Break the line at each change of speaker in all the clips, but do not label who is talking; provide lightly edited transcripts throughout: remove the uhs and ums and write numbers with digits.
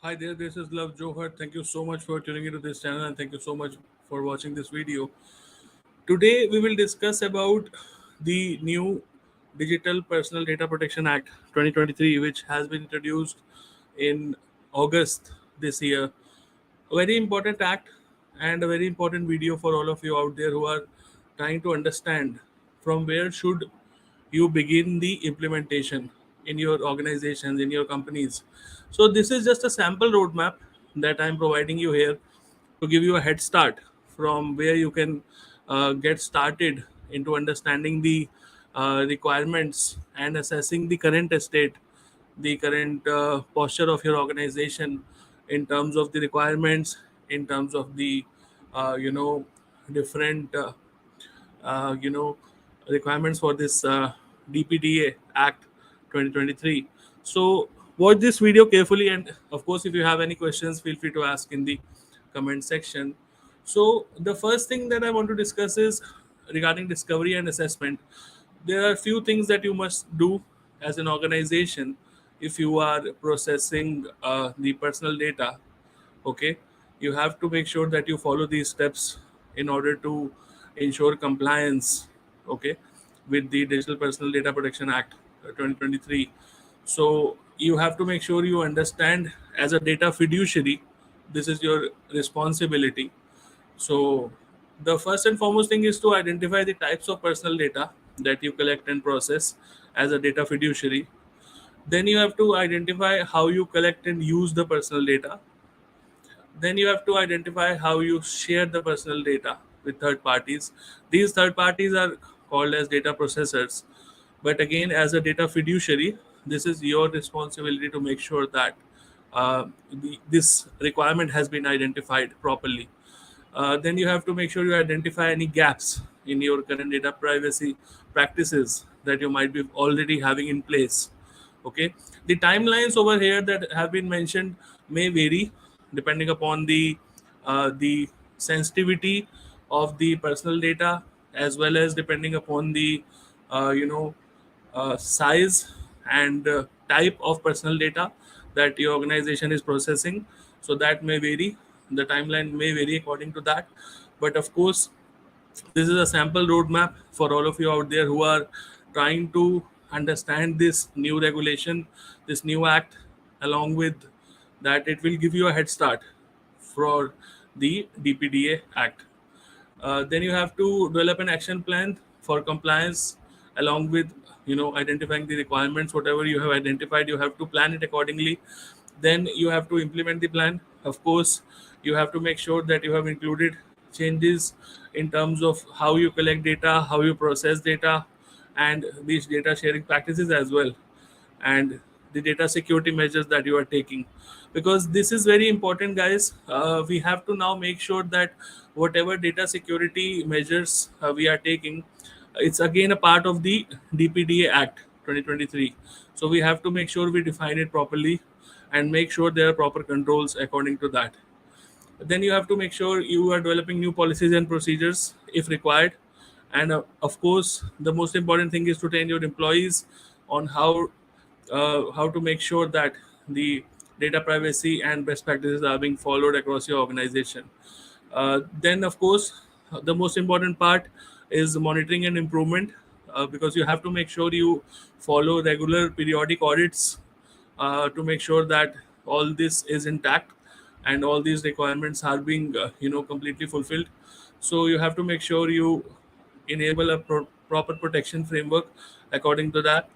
Hi there, this is Love Johar. Thank you so much for tuning into this channel and thank you so much for watching this video. Today we will discuss about the new Digital Personal Data Protection Act 2023 which has been introduced in August this year. A very important act and a very important video for all of you out there who are trying to understand from where should you begin the implementation in your organizations, in your companies. So this is just a sample roadmap that I'm providing you here to give you a head start from where you can get started into understanding the requirements and assessing the current state, the current posture of your organization in terms of the requirements, in terms of the uh, you know different you know requirements for this DPDA Act 2023. So watch this video carefully, and of course, if you have any questions, feel free to ask in the comment section. So the first thing that I want to discuss is regarding discovery and assessment. There are few things that you must do as an organization if you are processing the personal data. Okay, you have to make sure that you follow these steps in order to ensure compliance, okay, with the Digital Personal Data Protection Act 2023. So you have to make sure you understand as a data fiduciary, this is your responsibility. So the first and foremost thing is to identify the types of personal data that you collect and process as a data fiduciary. Then you have to identify how you collect and use the personal data. Then you have to identify how you share the personal data with third parties. These third parties are called as data processors. But again, as a data fiduciary, this is your responsibility to make sure that this requirement has been identified properly. Then you have to make sure you identify any gaps in your current data privacy practices that you might be already having in place. Okay, the timelines over here that have been mentioned may vary depending upon the sensitivity of the personal data, as well as depending upon the uh, you know size and type of personal data that your organization is processing. So that may vary, the timeline may vary according to that. But of course, this is a sample roadmap for all of you out there who are trying to understand this new regulation, this new act. Along with that, it will give you a head start for the DPDA Act. Then you have to develop an action plan for compliance, along with identifying the requirements. Whatever you have identified, you have to plan it accordingly. Then you have to implement the plan. Of course, you have to make sure that you have included changes in terms of how you collect data, how you process data, and these data sharing practices as well, and the data security measures that you are taking, because this is very important, guys. We have to now make sure that whatever data security measures we are taking, it's again a part of the DPDA Act 2023. So we have to make sure we define it properly and make sure there are proper controls according to that. Then you have to make sure you are developing new policies and procedures if required. And of course, the most important thing is to train your employees on how to make sure that the data privacy and best practices are being followed across your organization. Then of course, the most important part is monitoring and improvement, because you have to make sure you follow regular periodic audits to make sure that all this is intact and all these requirements are being completely fulfilled. So you have to make sure you enable a proper protection framework according to that,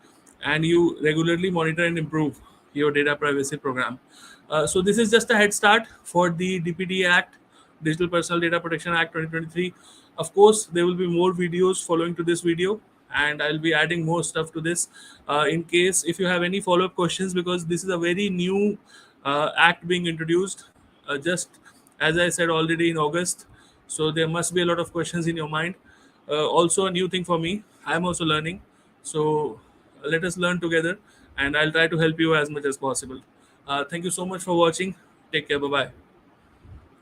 and you regularly monitor and improve your data privacy program. So this is just a head start for the DPD Act, Digital Personal Data Protection Act 2023. Of course, there will be more videos following to this video, and I'll be adding more stuff to this. In case if you have any follow-up questions, because this is a very new act being introduced, just as I said already in August. So there must be a lot of questions in your mind. Also, a new thing for me. I'm also learning. So let us learn together, and I'll try to help you as much as possible. Thank you so much for watching. Take care. Bye bye.